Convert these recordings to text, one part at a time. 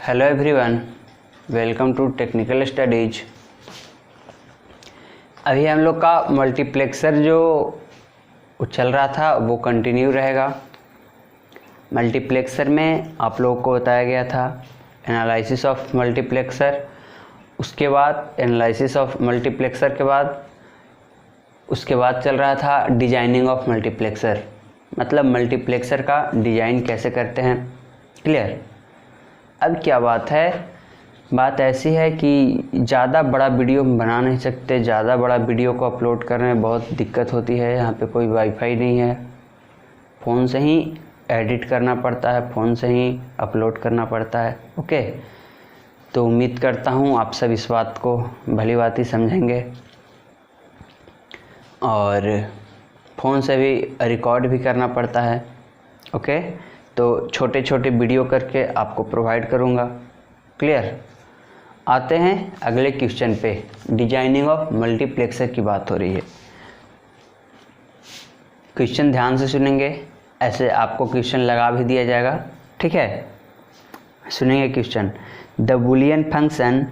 Hello everyone, welcome to technical studies. अभी हम लोग का मल्टीप्लेक्सर जो चल रहा था वो कंटिन्यू रहेगा। मल्टीप्लेक्सर में आप लोगों को बताया गया था एनालिसिस ऑफ मल्टीप्लेक्सर, उसके बाद एनालिसिस ऑफ मल्टीप्लेक्सर के बाद उसके बाद चल रहा था डिजाइनिंग ऑफ मल्टीप्लेक्सर, मतलब मल्टीप्लेक्सर का डिज़ाइन कैसे करते हैं। क्लियर। अब क्या बात है, बात ऐसी है कि ज़्यादा बड़ा वीडियो हम बना नहीं सकते, ज़्यादा बड़ा वीडियो को अपलोड करने में बहुत दिक्कत होती है। यहाँ पे कोई वाईफाई नहीं है, फ़ोन से ही एडिट करना पड़ता है, फ़ोन से ही अपलोड करना पड़ता है। ओके, तो उम्मीद करता हूँ आप सब इस बात को भली बात ही समझेंगे और फ़ोन से भी रिकॉर्ड भी करना पड़ता है। ओके, तो छोटे छोटे वीडियो करके आपको प्रोवाइड करूँगा। क्लियर। आते हैं अगले क्वेश्चन पे। डिजाइनिंग ऑफ मल्टीप्लेक्सर की बात हो रही है। क्वेश्चन ध्यान से सुनेंगे, ऐसे आपको क्वेश्चन लगा भी दिया जाएगा। ठीक है, सुनेंगे question. The Boolean function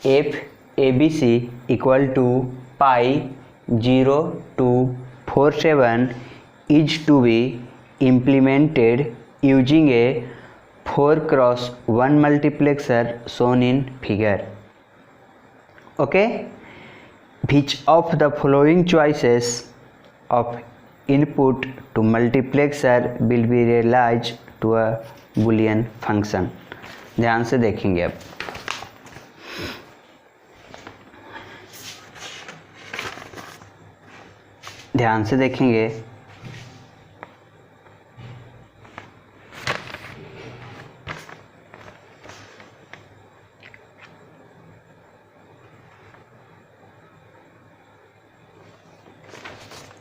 F A B C equal to pi 0 to 47 is to be implemented using a 4x1 multiplexer shown in figure. Okay, which of the following choices of input to multiplexer will be realized to a boolean function? ध्यान से देखेंगे। अब ध्यान से देखेंगे।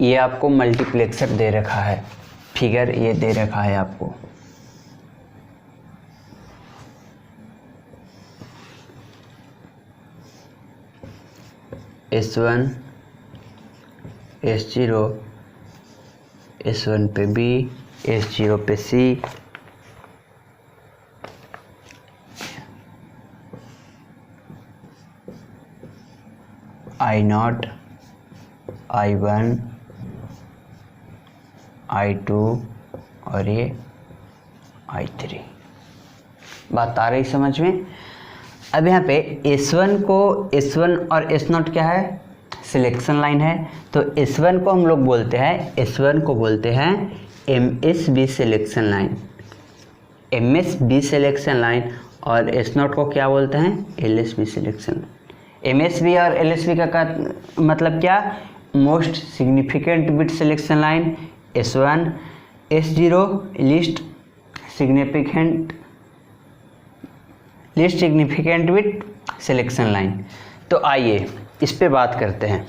ये आपको multiplexer दे रखा है, फिगर ये दे रखा है आपको। S1 S0 S1 पे B, S0 पे C, I0 I1 I2 और ये I3। बात आ रही समझ में। अब यहाँ पे S1 को S1 और S0 क्या है, सिलेक्शन लाइन है। तो S1 को हम लोग बोलते हैं, S1 को बोलते हैं MSB selection line, MSB selection line, और S0 को क्या बोलते हैं, LSB सिलेक्शन। MSB और LSB का मतलब क्या, most significant bit selection line. S1 S0 least significant bit selection line. तो आइए इस पे बात करते हैं।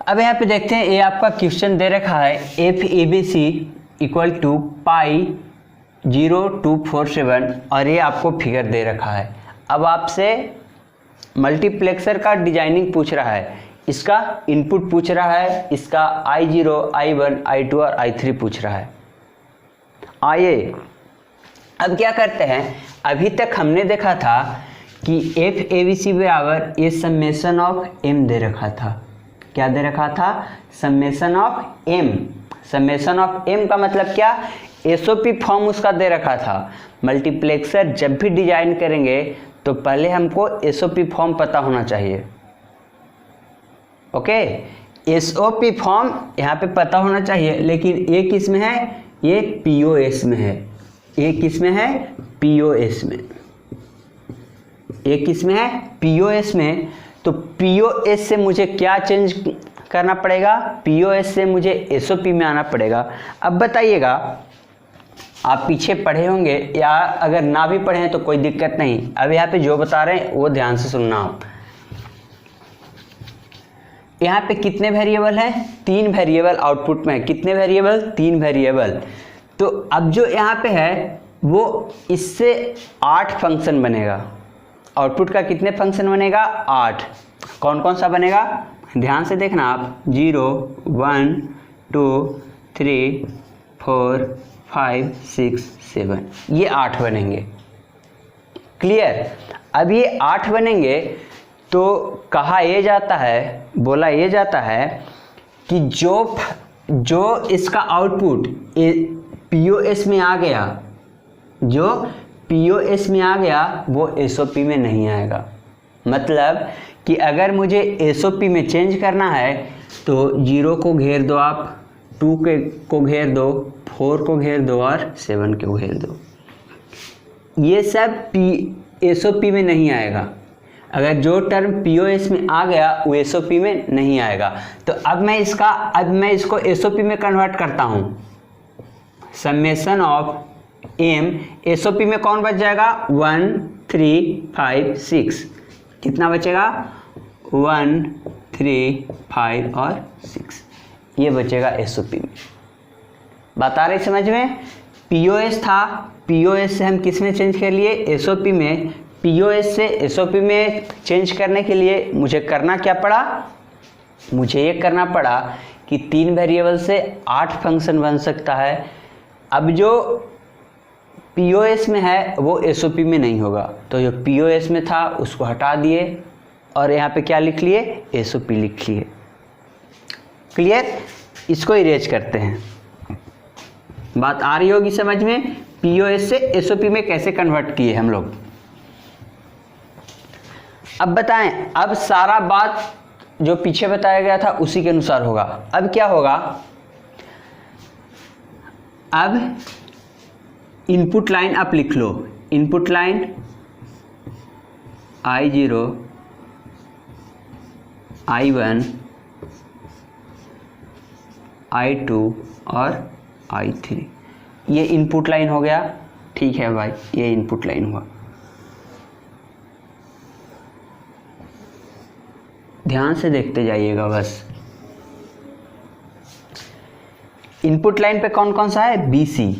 अब यहाँ पे देखते हैं, ये आपका क्वेश्चन दे रखा है F A B C equal to pi 0 to 47 और ये आपको फिगर दे रखा है। अब आपसे मल्टीप्लेक्सर का डिजाइनिंग पूछ रहा है, इसका इनपुट पूछ रहा है, इसका I0 I1 I2 और I3 पूछ रहा है। आइए अब क्या करते हैं, अभी तक हमने देखा था कि एफ ए बी सी बराबर ये समेशन ऑफ एम दे रखा था। क्या दे रखा था, summation of M. Summation of M का मतलब क्या, एसओपी फॉर्म उसका दे रखा था। मल्टीप्लेक्सर जब भी डिजाइन करेंगे तो पहले हमको एसओपी फॉर्म पता होना चाहिए। ओके, एसओपी फॉर्म यहाँ पे पता होना चाहिए, लेकिन ये किस में है, ये पीओएस में है। ये किस में है, पीओएस में। ये किस में है, पीओएस में। तो पीओएस से मुझे क्या चेंज करना पड़ेगा, पीओएस से मुझे एसओपी में आना पड़ेगा। अब बताइएगा, आप पीछे पढ़े होंगे या अगर ना भी पढ़े हैं तो कोई दिक्कत नहीं। अब यहाँ पे जो बता रहे हैं वो ध्यान से सुनना आप। यहाँ पे कितने वेरिएबल हैं, 3 वेरिएबल आउटपुट में है। कितने वेरिएबल, 3 वेरिएबल। तो अब जो यहाँ पे है वो इससे 8 फंक्शन बनेगा। आउटपुट का कितने फंक्शन बनेगा, 8। कौन कौन सा बनेगा, ध्यान से देखना आप। 0 1 2 3 4 5 6 7, ये 8 बनेंगे। क्लियर। अब ये 8 बनेंगे तो कहा ये जाता है, बोला ये जाता है कि जो इसका आउटपुट पीओएस में आ गया, जो पीओएस में आ गया वो एसओपी में नहीं आएगा। मतलब कि अगर मुझे एसओपी में चेंज करना है तो 0 को घेर दो आप, 2 को घेर दो, 4 को घेर दो और 7 को घेर दो। ये सब एसओपी में नहीं आएगा। अगर जो टर्म पीओएस में आ गया वो एसओपी में नहीं आएगा। तो अब मैं इसको एसओपी में कन्वर्ट करता हूँ। समेशन ऑफ एम एसओपी में कौन बच जाएगा? 1 3 5 6, कितना बचेगा? 1 3 5 और 6, ये बचेगा एसओपी में। बात आ रही समझ में? पीओएस था, पीओएस से हम किस में चेंज कर लिए? एसओपी में। पीओएस से एसओपी में चेंज करने के लिए मुझे करना क्या पड़ा? मुझे ये करना पड़ा कि 3 वेरिएबल से 8 फंक्शन बन सकता है। अब जो पीओएस में है वो एसओपी में नहीं होगा, तो जो पीओएस में था उसको हटा दिए और यहाँ पे क्या लिख लिए? एसओपी लिख लिए। क्लियर। इसको इरेज करते हैं। बात आ रही होगी समझ में? पीओएस से एसओपी में कैसे कन्वर्ट किए हम लोग। अब बताएं, अब सारा बात जो पीछे बताया गया था उसी के अनुसार होगा। अब क्या होगा? अब इनपुट लाइन आप लिख लो। Input line I0 I1 I2 और I3, ये इनपुट लाइन हो गया। ठीक है भाई, ये इनपुट लाइन हुआ। ध्यान से देखते जाइएगा बस। इनपुट लाइन पे कौन कौन सा है? BC।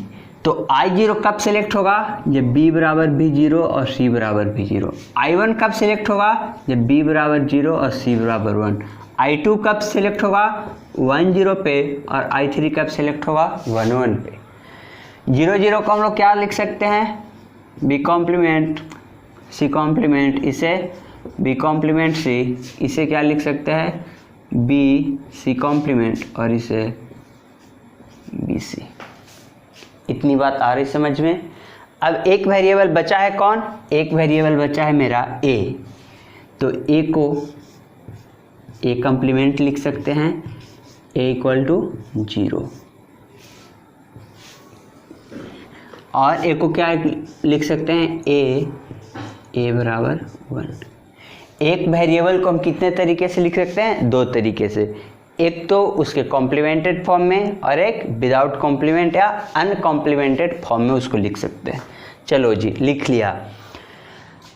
तो I0 कब सिलेक्ट होगा? जब B बराबर भी 0 और C बराबर भी 0। I1 कब सिलेक्ट होगा? जब B बराबर 0 और C बराबर 1। I2 कब सिलेक्ट होगा? 1 0 पे। और I3 कब सिलेक्ट होगा? 1 1 पे। 0 0 को हम लोग क्या लिख सकते हैं? B कॉम्प्लीमेंट C कॉम्प्लीमेंट, इसे B कॉम्प्लीमेंट C, इसे क्या लिख सकते हैं? B C कॉम्प्लीमेंट और इसे BC। इतनी बात आ रही समझ में? अब एक वेरिएबल बचा है कौन? एक वेरिएबल बचा है मेरा A। तो A को A कॉम्प्लीमेंट लिख सकते हैं, A इक्वल टू 0। और A को क्या लिख सकते हैं? A बराबर 1। एक वेरिएबल को हम कितने तरीके से लिख सकते हैं? 2 तरीके से। एक तो उसके कॉम्प्लीमेंटेड फॉर्म में और एक विदाउट कॉम्प्लीमेंट या अनकॉम्प्लीमेंटेड फॉर्म में उसको लिख सकते हैं। चलो जी, लिख लिया।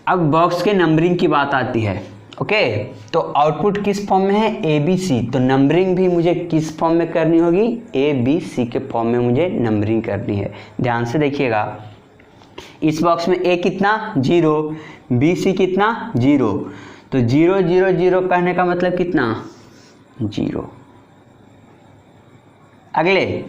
अब बॉक्स के नंबरिंग की बात आती है। ओके, तो आउटपुट किस फॉर्म में है? ABC। तो नंबरिंग भी मुझे किस फॉर्म में करनी होगी? ABC के फॉर्म में मुझे नंबरिंग करनी है। ध्यान से देखिएगा। इस बॉक्स में A कितना? 0, BC कितना? 0। तो 0 0 0 कहने का मतलब कितना? 0। अगले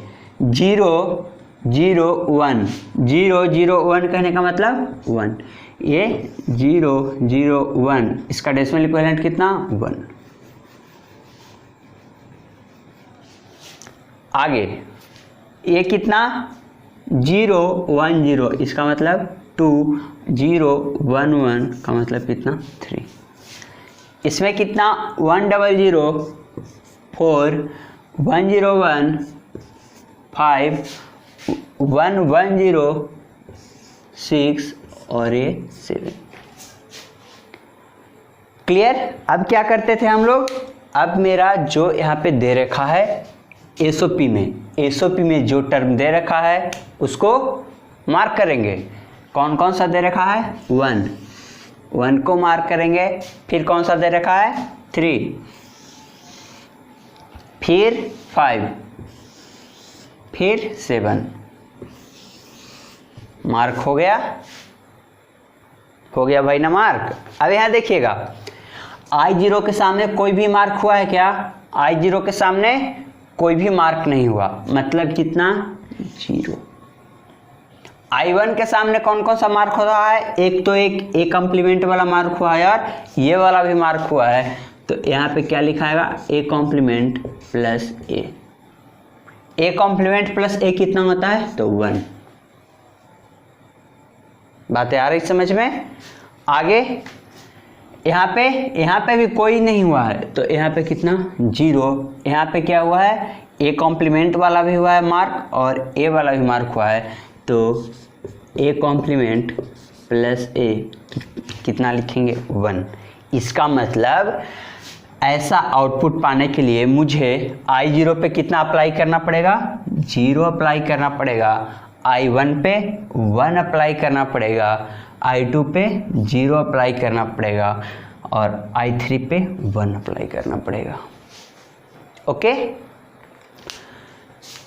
0 0 1, 0 0 1 कहने का मतलब 1। ये 0 0 1, इसका डेसिमल इक्विवेलेंट कितना? 1। आगे ये कितना? 0 1 0, इसका मतलब 2। 0 1 1 का मतलब कितना? 3। इसमें कितना? 1 0 0 4 1 0 1 5 1 1 0 6 और ये 7। क्लियर। अब क्या करते थे हम लोग? अब मेरा जो यहाँ पे दे रखा है एसओपी में जो टर्म दे रखा है उसको मार्क करेंगे। कौन कौन सा दे रखा है? 1 को मार्क करेंगे। फिर कौन सा दे रखा है? 3, फिर 5, फिर 7। मार्क हो गया भाई ना मार्क। अब यहाँ देखिएगा, I0 के सामने कोई भी मार्क हुआ है क्या? I0 के सामने कोई भी मार्क नहीं हुआ, मतलब कितना? 0। I1 के सामने कौन कौन सा मार्क हो रहा है, एक तो एक ए कॉम्प्लीमेंट वाला मार्क हुआ है और ये वाला भी मार्क हुआ है, तो यहाँ पे क्या लिखाएगा, A complement plus A complement plus A कितना होता है, तो 1। बातें आ रही समझ में। आगे यहाँ पे भी कोई नहीं हुआ है, तो यहाँ पे कितना 0, यहाँ पे क्या हुआ है, ए कॉम्प्लीमेंट वाला भी हुआ है मार्क और ए वाला भी मार्क हुआ है, तो ए कॉम्प्लीमेंट प्लस ए कितना लिखेंगे, 1। इसका मतलब ऐसा आउटपुट पाने के लिए मुझे I0 पे कितना अप्लाई करना पड़ेगा, 0 अप्लाई करना पड़ेगा, I1 पे 1 अप्लाई करना पड़ेगा, I2 पे 0 अप्लाई करना पड़ेगा और I3 पे 1 अप्लाई करना पड़ेगा। ओके,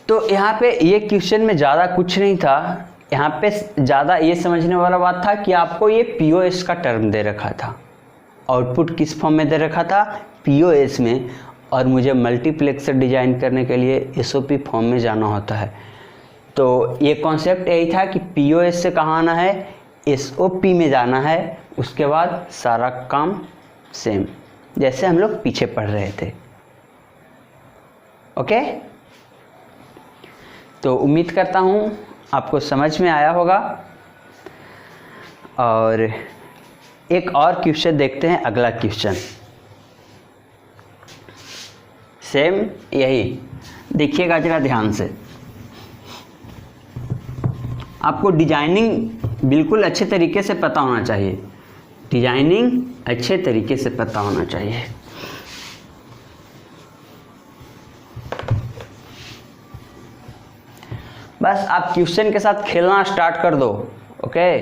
तो यहाँ पे ये क्वेश्चन में ज़्यादा कुछ नहीं था, यहाँ पे ज़्यादा ये समझने वाला बात था कि आपको ये POS का टर्म दे रखा था, आउटपुट किस फॉर्म में दे रखा था, POS में, और मुझे मल्टीप्लेक्सर डिजाइन करने के लिए SOP फॉर्म में जाना होता है। तो ये कॉन्सेप्ट यही था कि POS से कहाँ आना है, SOP में जाना है, उसके बाद सारा काम सेम जैसे हम लोग पीछे पढ़ रहे थे। ओके, तो उम्मीद करता हूँ आपको समझ में आया होगा। और एक और क्वेश्चन देखते हैं, अगला क्वेश्चन सेम यही, देखिएगा जरा ध्यान से। आपको डिजाइनिंग बिल्कुल अच्छे तरीके से पता होना चाहिए, डिजाइनिंग अच्छे तरीके से पता होना चाहिए। बस आप क्वेश्चन के साथ खेलना स्टार्ट कर दो। ओके,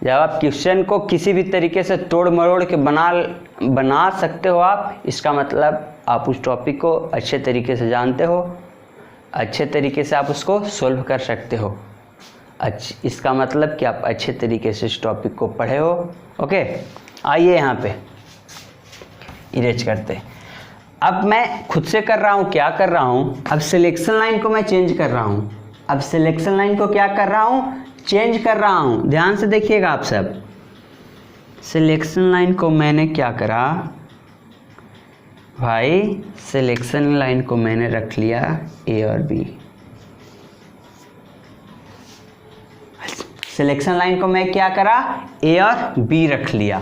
जब आप क्वेश्चन को किसी भी तरीके से तोड़ मरोड़ के बना सकते हो आप, इसका मतलब आप उस टॉपिक को अच्छे तरीके से जानते हो, अच्छे तरीके से आप उसको सोल्व कर सकते हो। इसका मतलब कि आप अच्छे तरीके से इस टॉपिक को पढ़े हो। ओके, आइए यहाँ पे इरेज करते। अब मैं खुद से कर रहा हूँ, क्या कर रहा हूँ, अब सिलेक्शन लाइन को मैं चेंज कर रहा हूँ। अब सिलेक्शन लाइन को क्या कर रहा हूँ, चेंज कर रहा हूँ। ध्यान से देखिएगा आप सब, सिलेक्शन लाइन को मैंने क्या करा भाई, सिलेक्शन लाइन को मैंने रख लिया ए और बी। सिलेक्शन लाइन को मैं क्या करा, ए और बी रख लिया।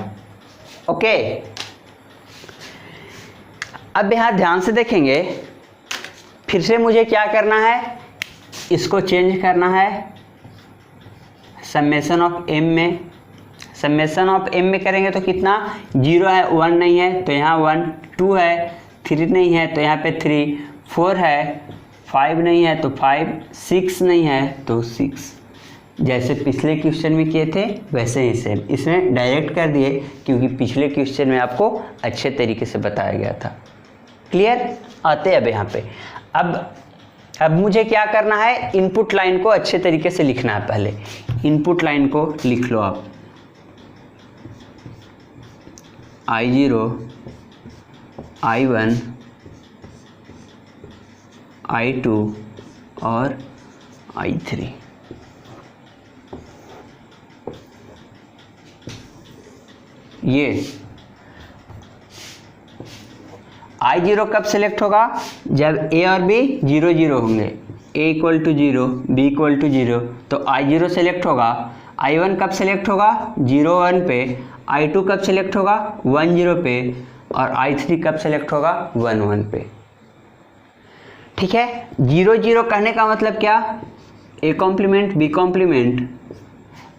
ओके, अब यहाँ ध्यान से देखेंगे, फिर से मुझे क्या करना है, इसको चेंज करना है समेशन ऑफ एम में। समेशन ऑफ एम में करेंगे तो कितना, 0 है, 1 नहीं है तो यहाँ 1, 2 है, 3 नहीं है तो यहाँ पे 3, 4 है, 5 नहीं है तो 5, 6 नहीं है तो 6। जैसे पिछले क्वेश्चन में किए थे वैसे ही सेम, इसमें डायरेक्ट कर दिए क्योंकि पिछले क्वेश्चन में आपको अच्छे तरीके से बताया गया था। क्लियर, आते अब यहाँ पे। अब मुझे क्या करना है, इनपुट लाइन को अच्छे तरीके से लिखना है। पहले इनपुट लाइन को लिख लो आप, I0, I1, I2 और I3। ये I0 कब सिलेक्ट होगा, जब A और B 0 0 होंगे, A equal to 0, B equal to 0, तो I0 सेलेक्ट होगा। I1 कब सेलेक्ट होगा, 0 1 पे। I2 कब सेलेक्ट होगा, 1 0 पे। और I3 कब सेलेक्ट होगा, 1 1 पे। ठीक है, 0 0 कहने का मतलब क्या, A कॉम्प्लीमेंट B कॉम्प्लीमेंट।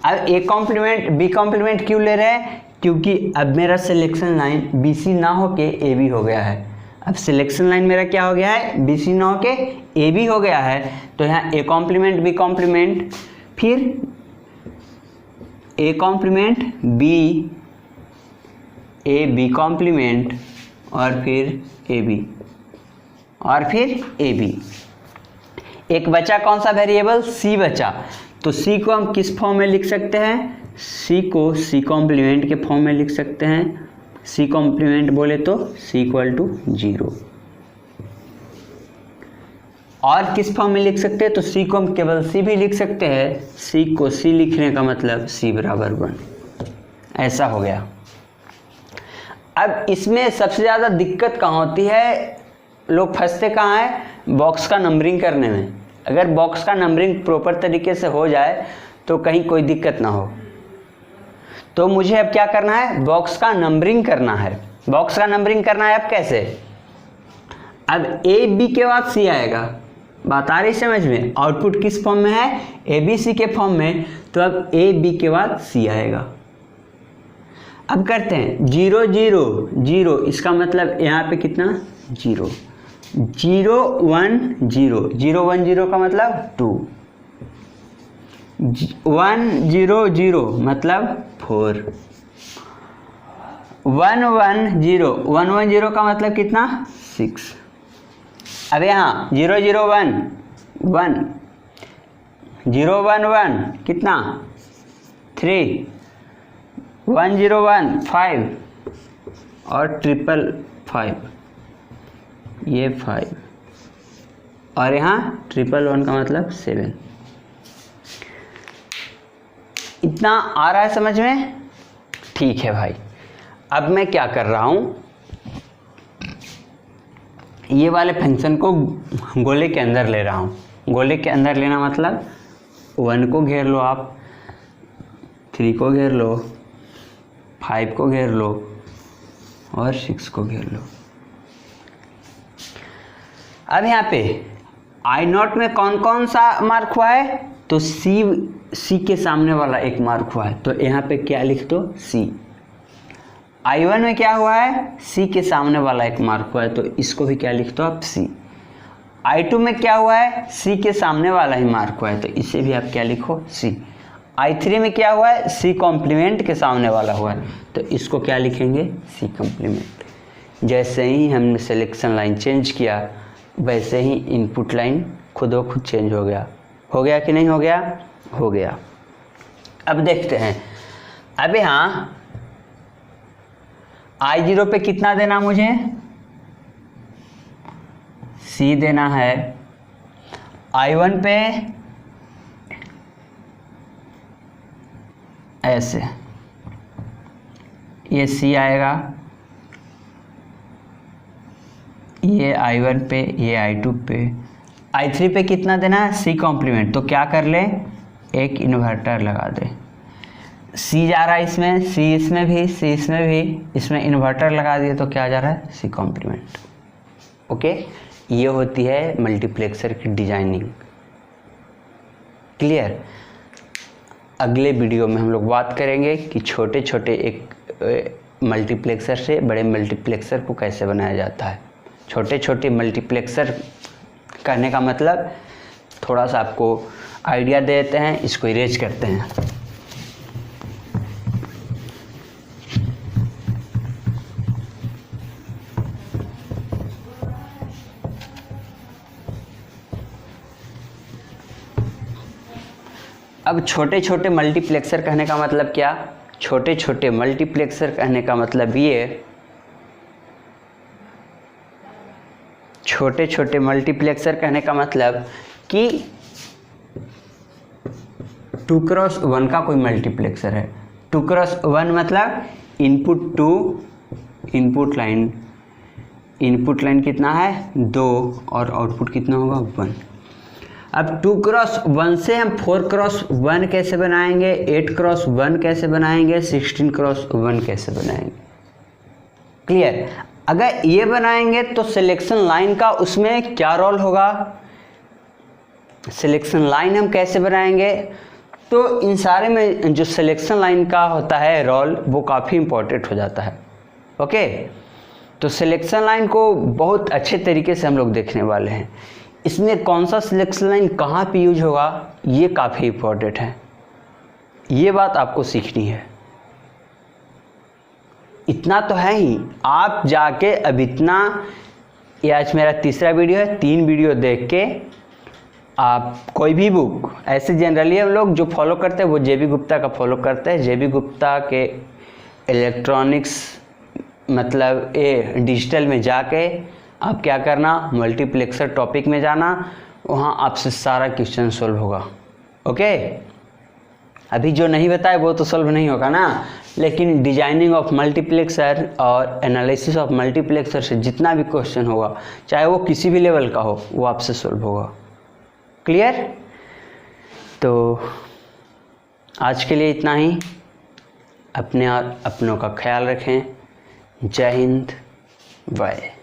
अब A कॉम्प्लीमेंट B कॉम्प्लीमेंट क्यों ले रहे हैं, क्योंकि अब मेरा सिलेक्शन लाइन BC ना होके AB हो गया है। अब सिलेक्शन लाइन मेरा क्या हो गया है, BC ना होके AB हो गया है, तो यहाँ A कॉम्प्लीमेंट B कॉम्प्लीमेंट, फिर A complement B, AB complement और फिर AB और फिर AB। एक बचा कौन सा वेरिएबल, C बचा, तो C को हम किस फॉर्म में लिख सकते हैं, C को C कॉम्प्लीमेंट के फॉर्म में लिख सकते हैं। C कॉम्प्लीमेंट बोले तो C इक्वल टू 0। और किस फॉर्म में लिख सकते हैं, तो सी को हम केवल सी भी लिख सकते हैं। सी को सी लिखने का मतलब सी बराबर 1, ऐसा हो गया। अब इसमें सबसे ज़्यादा दिक्कत कहाँ होती है, लोग फंसते कहाँ हैं, बॉक्स का नंबरिंग करने में। अगर बॉक्स का नंबरिंग प्रॉपर तरीके से हो जाए तो कहीं कोई दिक्कत ना हो। तो मुझे अब क्या करना है, बॉक्स का नंबरिंग करना है। बॉक्स का नंबरिंग करना है अब कैसे, अब ए बी के बाद सी आएगा, बात आ रही समझ में। आउटपुट किस फॉर्म में है, ए बी सी के फॉर्म में, तो अब ए बी के बाद सी आएगा। अब करते हैं 0 0 0, इसका मतलब यहाँ पे कितना 0 0 1 0 0 1 0 का मतलब 2, 1 0 0 मतलब 4, 1 1 0 1 1 0 का मतलब कितना 6। अब यहाँ 0 0 1 1 0 1 1 कितना 3, 1 0 1 5 और 5 ये 5 और यहाँ 1 का मतलब 7। इतना आ रहा है समझ में, ठीक है भाई। अब मैं क्या कर रहा हूँ, ये वाले फंक्शन को गोले के अंदर ले रहा हूँ। गोले के अंदर लेना मतलब 1 को घेर लो आप, 3 को घेर लो, 5 को घेर लो और 6 को घेर लो। अब यहाँ पे I0 में कौन कौन सा मार्क हुआ है, तो सी के सामने वाला एक मार्क हुआ है, तो यहाँ पे क्या लिख दो C। I1 में क्या हुआ है, C के सामने वाला एक मार्क हुआ है, तो इसको भी क्या लिख दो आप C। I2 में क्या हुआ है, C के सामने वाला ही मार्क हुआ है, तो इसे भी आप क्या लिखो C। I3 में क्या हुआ है, C कॉम्प्लीमेंट के सामने वाला हुआ है, तो इसको क्या लिखेंगे C कॉम्प्लीमेंट। जैसे ही हमने सिलेक्शन लाइन चेंज किया वैसे ही इनपुट लाइन खुद ब खुद चेंज हो गया। हो गया कि नहीं हो गया, हो गया। अब देखते हैं, अब यहाँ I0 पे कितना देना मुझे, C देना है। I1 पे ऐसे ये C आएगा, ये I1 पे, ये I2 पे। I3 पे कितना देना है, C कॉम्प्लीमेंट, तो क्या कर ले, एक इन्वर्टर लगा दे। C जा रहा है इसमें, C इसमें भी, C इसमें भी, इसमें इन्वर्टर लगा दिए तो क्या जा रहा है C कॉम्प्लीमेंट। ओके, ये होती है मल्टीप्लेक्सर की डिजाइनिंग। क्लियर। अगले वीडियो में हम लोग बात करेंगे कि छोटे छोटे एक मल्टीप्लेक्सर से बड़े मल्टीप्लेक्सर को कैसे बनाया जाता है। छोटे छोटे मल्टीप्लेक्सर कहने का मतलब थोड़ा सा आपको आइडिया दे देते हैं, इसको इरेज करते हैं। अब छोटे छोटे मल्टीप्लेक्सर कहने का मतलब क्या, छोटे छोटे मल्टीप्लेक्सर कहने का मतलब ये, छोटे छोटे मल्टीप्लेक्सर कहने का मतलब कि 2x1 का कोई मल्टीप्लेक्सर है। 2x1 मतलब इनपुट 2, इनपुट लाइन कितना है 2 और आउटपुट कितना होगा 1। अब 2x1 से हम 4x1 कैसे बनाएंगे, 8x1 कैसे बनाएंगे, 16x1 कैसे बनाएंगे। क्लियर। अगर ये बनाएंगे तो सिलेक्शन लाइन का उसमें क्या रोल होगा, सिलेक्शन लाइन हम कैसे बनाएंगे, तो इन सारे में जो सिलेक्शन लाइन का होता है रोल वो काफ़ी इम्पोर्टेंट हो जाता है। ओके, तो सिलेक्शन लाइन को बहुत अच्छे तरीके से हम लोग देखने वाले हैं। इसमें कौन सा सिलेक्शन लाइन कहाँ पे यूज होगा ये काफ़ी इम्पोर्टेंट है, ये बात आपको सीखनी है। इतना तो है ही, आप जाके अब इतना, ये आज मेरा तीसरा वीडियो है, 3 वीडियो देख के आप कोई भी बुक, ऐसे जनरली हम लोग जो फॉलो करते हैं वो जे बी गुप्ता का फॉलो करते हैं। जे बी गुप्ता के इलेक्ट्रॉनिक्स मतलब डिजिटल में जाके आप क्या करना, मल्टीप्लेक्सर टॉपिक में जाना, वहाँ आपसे सारा क्वेश्चन सोल्व होगा। ओके, अभी जो नहीं बताए वो तो सोल्व नहीं होगा ना, लेकिन डिजाइनिंग ऑफ मल्टीप्लेक्सर और एनालिसिस ऑफ मल्टीप्लेक्सर से जितना भी क्वेश्चन होगा, चाहे वो किसी भी लेवल का हो, वो आपसे सोल्व होगा। क्लियर? तो आज के लिए इतना ही। अपने और अपनों का ख्याल रखें। जय हिंद, बाय।